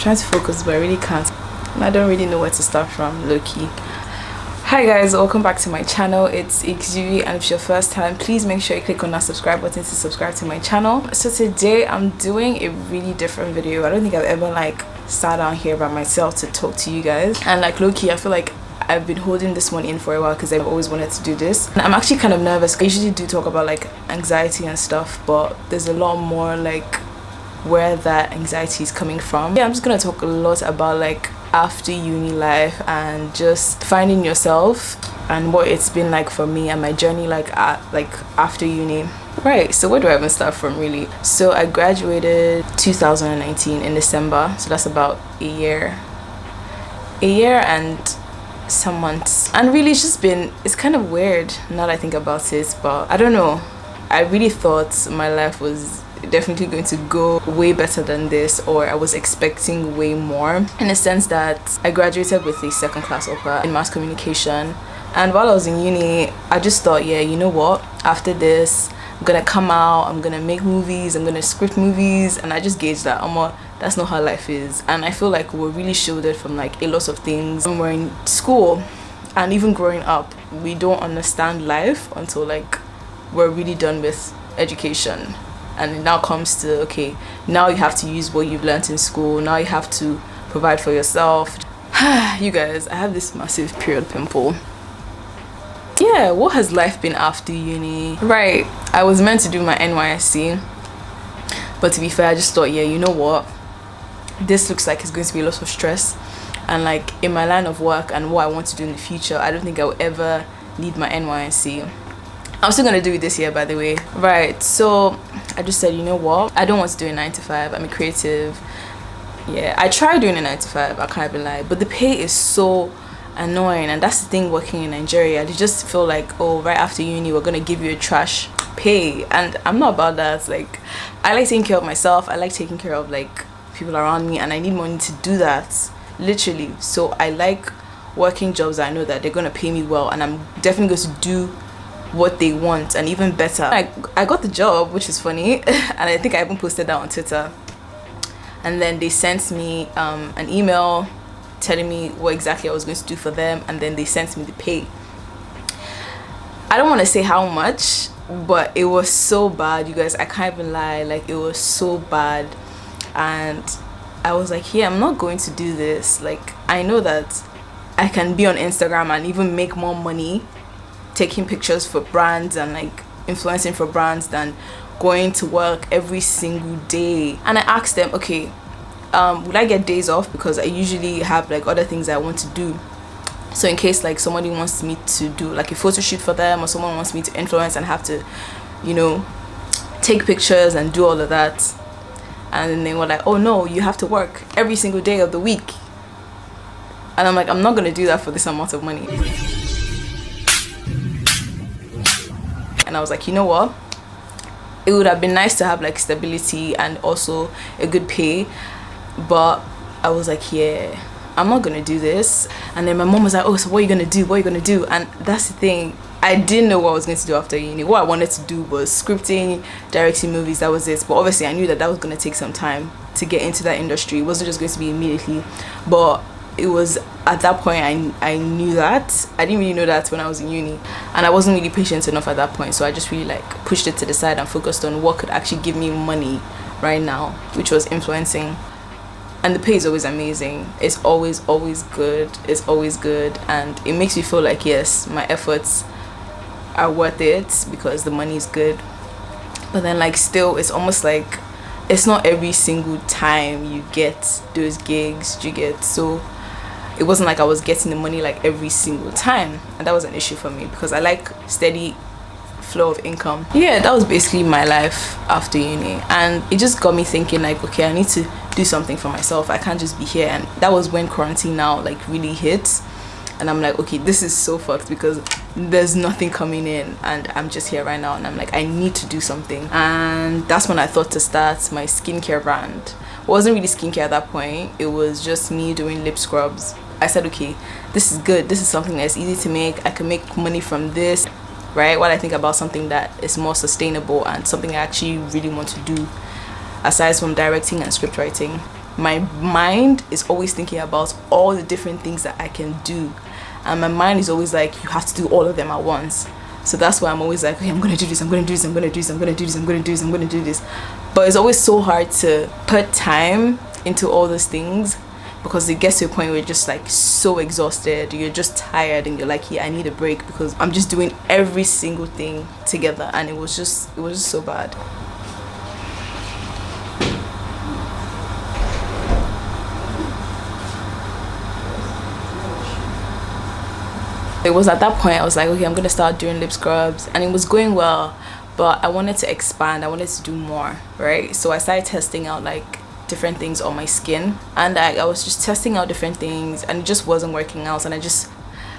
trying to focus, but I really can't. I don't really know where to start from, low-key. Hi guys, welcome back to my channel. It's ixxuvi, and if it's your first time, please make sure you click on that subscribe button to subscribe to my channel. So today I'm doing a really different video. I don't think I've ever like sat down here by myself to talk to you guys, and like low-key I feel like I've been holding this one in for a while because I've always wanted to do this, and I'm actually kind of nervous. I usually do talk about like anxiety and stuff, but there's a lot more like where that anxiety is coming from. Yeah, I'm just gonna talk a lot about like after uni life and just finding yourself and what it's been like for me and my journey like after uni. Right, so where do I even start from really? So I graduated 2019 in December, so that's about a year and some months, and really it's kind of weird now that I think about it, but I don't know, I really thought my life was definitely going to go way better than this, or I was expecting way more, in a sense that I graduated with a second class upper in mass communication, and while I was in uni I just thought, yeah, you know what, after this I'm gonna come out, I'm gonna make movies, I'm gonna script movies, and I just gauged that that's not how life is. And I feel like we're really shielded from like a lot of things when we're in school, and even growing up we don't understand life until like we're really done with education. And it now comes to, okay, now you have to use what you've learned in school, now you have to provide for yourself. You guys, I have this massive period pimple. Yeah, what has life been after uni? Right, I was meant to do my NYSC, but to be fair I just thought, yeah, you know what, this looks like it's going to be a lot of stress, and like in my line of work and what I want to do in the future, I don't think I will ever need my NYSC. I'm still gonna do it this year, by the way. Right, so I just said, you know what, I don't want to do a 9 to 5. I'm a creative. Yeah, I tried doing a 9 to 5, I can't even lie, but the pay is so annoying, and that's the thing working in Nigeria. They just feel like, oh, right after uni we're gonna give you a trash pay, and I'm not about that. Like, I like taking care of myself, I like taking care of like people around me, and I need money to do that, literally. So I like working jobs that I know that they're gonna pay me well, and I'm definitely going to do what they want and even better. I got the job, which is funny, and I think I even posted that on Twitter, and then they sent me an email telling me what exactly I was going to do for them, and then they sent me the pay. I don't want to say how much, but it was so bad, you guys, I can't even lie, like it was so bad, and I was like, yeah, I'm not going to do this. Like, I know that I can be on Instagram and even make more money taking pictures for brands and like influencing for brands than going to work every single day. And I asked them, okay, would I get days off, because I usually have like other things I want to do. So in case like somebody wants me to do like a photo shoot for them, or someone wants me to influence and have to, you know, take pictures and do all of that, and then they were like, oh no, you have to work every single day of the week. And I'm like, I'm not gonna do that for this amount of money. And I was like, you know what, it would have been nice to have like stability and also a good pay, but I was like, yeah, I'm not gonna do this. And then my mom was like, oh, so what are you gonna do? And that's the thing, I didn't know what I was going to do after uni. What I wanted to do was scripting, directing movies, that was it. But obviously I knew that was going to take some time to get into that industry. It wasn't just going to be immediately, but it was at that point I knew that. I didn't really know that when I was in uni, and I wasn't really patient enough at that point, so I just really like pushed it to the side and focused on what could actually give me money right now, which was influencing. And the pay is always amazing, it's always good, and it makes me feel like, yes, my efforts are worth it because the money is good. But then like still, it's almost like it's not every single time you get those gigs, you get, so it wasn't like I was getting the money like every single time, and that was an issue for me because I like steady flow of income. Yeah, that was basically my life after uni, and it just got me thinking like, okay, I need to do something for myself, I can't just be here. And that was when quarantine now like really hit, and I'm like, okay, this is so fucked because there's nothing coming in and I'm just here right now, and I'm like, I need to do something. And that's when I thought to start my skincare brand. It wasn't really skincare at that point, it was just me doing lip scrubs. I said, okay, this is good, this is something that's easy to make, I can make money from this, right? While I think about something that is more sustainable and something I actually really want to do aside from directing and script writing. my mind is always thinking about all the different things that I can do, and my mind is always like, you have to do all of them at once. So that's why I'm always like, okay, I'm gonna do this, I'm gonna do this, I'm gonna do this, I'm gonna do this, I'm gonna do this, I'm gonna do this. But it's always so hard to put time into all those things, because it gets to a point where you're just like so exhausted, you're just tired, and you're like, yeah, I need a break, because I'm just doing every single thing together, and it was just so bad. It was at that point I was like, okay, I'm gonna start doing lip scrubs, and it was going well, but I wanted to expand, I wanted to do more, right? So I started testing out like different things on my skin, and I was just testing out different things, and it just wasn't working out. And at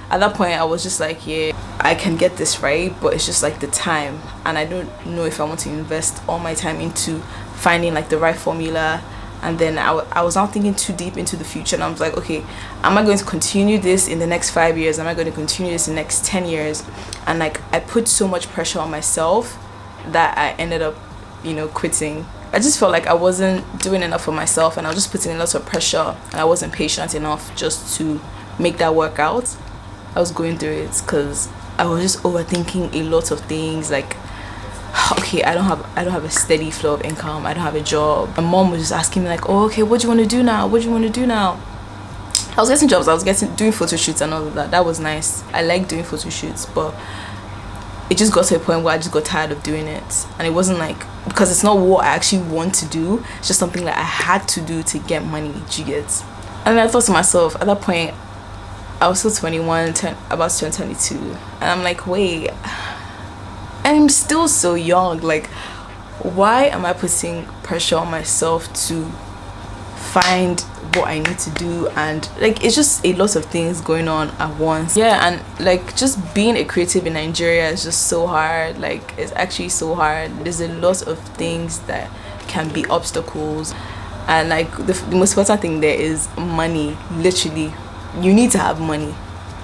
that point I was just like, yeah, I can get this right, but it's just like the time, and I don't know if I want to invest all my time into finding like the right formula. And then I was not thinking too deep into the future, and I was like, okay, am I going to continue this in the next 5 years? Am I going to continue this in the next 10 years? And like, I put so much pressure on myself that I ended up, quitting. I just felt like I wasn't doing enough for myself, and I was just putting a lot of pressure, and I wasn't patient enough just to make that work out. I was going through it because I was just overthinking a lot of things, like, okay, I don't have a steady flow of income, I don't have a job. My mom was just asking me like, oh, okay, what do you want to do now? What do you want to do now? I was getting jobs, I was doing photo shoots and all of that. That was nice. I like doing photo shoots, but it just got to a point where I just got tired of doing it. And it wasn't like, because it's not what I actually want to do, it's just something that I had to do to get money, do you get? And I thought to myself, at that point, I was still 21, about to turn 22, and I'm like, wait, I'm still so young, like, why am I putting pressure on myself to find what I need to do? And like, it's just a lot of things going on at once. Yeah, and like, just being a creative in Nigeria is just so hard. Like, it's actually so hard. There's a lot of things that can be obstacles, and like the most important thing there is money. Literally, you need to have money.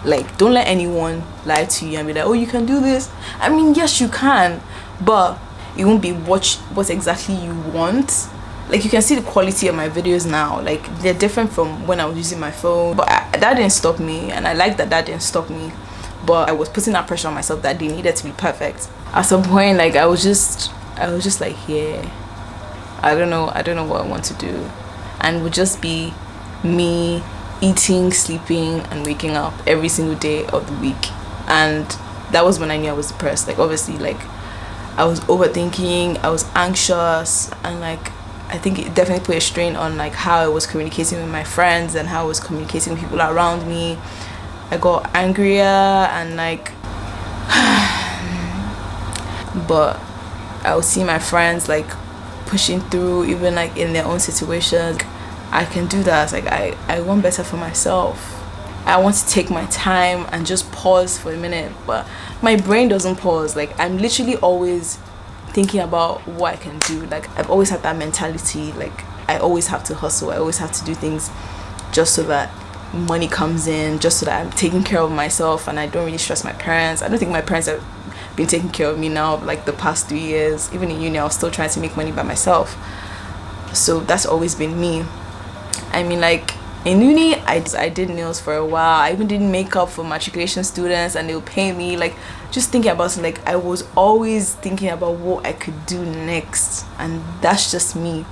Like, don't let anyone lie to you and be like, oh, you can do this. I mean, yes, you can, but it won't be what exactly you want. Like, you can see the quality of my videos now, like, they're different from when I was using my phone, but that didn't stop me, and I like that didn't stop me. But I was putting that pressure on myself that they needed to be perfect. At some point, like, I was just like, yeah, I don't know what I want to do, and it would just be me eating, sleeping, and waking up every single day of the week. And that was when I knew I was depressed. Like, obviously, like, I was overthinking, I was anxious, and like, I think it definitely put a strain on like how I was communicating with my friends and how I was communicating with people around me. I got angrier, and like but I would see my friends like pushing through, even like in their own situations. I can do that. Like, I want better for myself. I want to take my time and just pause for a minute, but my brain doesn't pause. Like, I'm literally always thinking about what I can do. Like, I've always had that mentality, like, I always have to hustle, I always have to do things just so that money comes in, just so that I'm taking care of myself, and I don't really stress my parents. I don't think my parents have been taking care of me now, like, the past 3 years. Even in uni, I was still trying to make money by myself, so that's always been me. I mean, like, in uni, I did nails for a while. I even did makeup for matriculation students, and they would pay me. Like, just thinking about it, like, I was always thinking about what I could do next, and that's just me.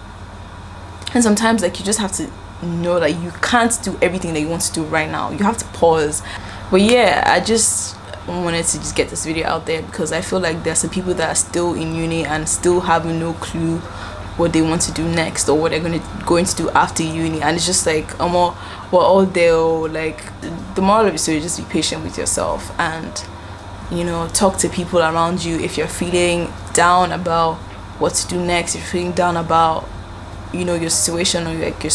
And sometimes, like, you just have to know that you can't do everything that you want to do right now. You have to pause. But yeah, I just wanted to just get this video out there, because I feel like there's some people that are still in uni and still have no clue what they want to do next, or what they're going to do after uni. And it's just like, we're all there. Like, the moral of the story is just be patient with yourself, and talk to people around you if you're feeling down about what to do next, if you're feeling down about your situation, or like your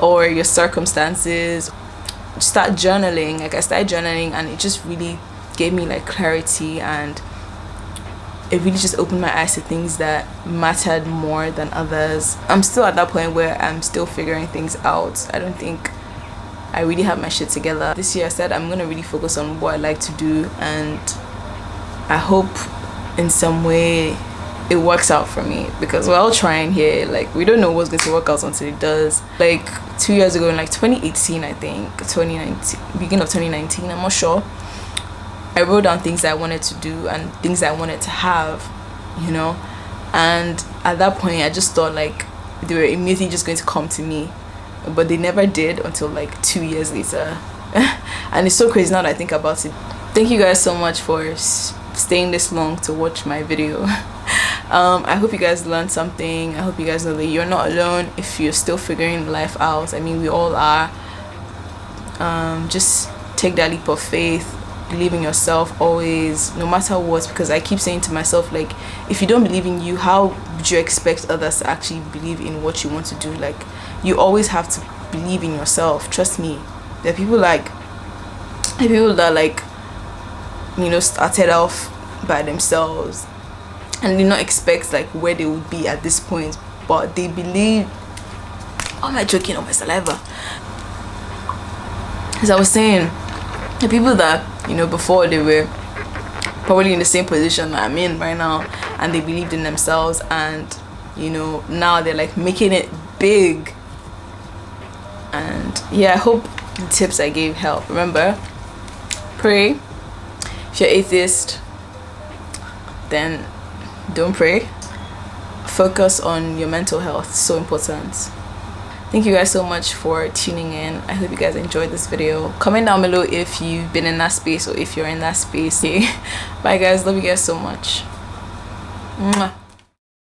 or your circumstances. Start journaling. Like, I started journaling, and it just really gave me like clarity, and it really just opened my eyes to things that mattered more than others. I'm still at that point where I'm still figuring things out. I don't think I really have my shit together. This year I said I'm gonna really focus on what I like to do, and I hope in some way it works out for me, because we're all trying here. Like, we don't know what's going to work out until it does. Like 2 years ago, in like 2018, I think 2019, beginning of 2019, I'm not sure, I wrote down things that I wanted to do and things that I wanted to have, you know. And at that point I just thought like they were immediately just going to come to me, but they never did until like 2 years later. And it's so crazy now that I think about it. Thank you guys so much for staying this long to watch my video. I hope you guys learned something. I hope you guys know that you're not alone if you're still figuring life out. I mean, we all are. Just take that leap of faith. Believe in yourself always, no matter what, because I keep saying to myself, like, if you don't believe in you, how would you expect others to actually believe in what you want to do? Like, you always have to believe in yourself. Trust me. There are people that like, you know, started off by themselves and did not expect like where they would be at this point, but they believe. Oh, am I joking on my saliva? As I was saying, the people that, you know, before, they were probably in the same position that I'm in right now, and they believed in themselves, and, you know, now they're like making it big. And yeah, I hope the tips I gave help. Remember, pray. If you're atheist, then don't pray. Focus on your mental health. It's so important. Thank you guys so much for tuning in. I hope you guys enjoyed this video. Comment down below if you've been in that space or if you're in that space. Bye guys, love you guys so much. Mwah.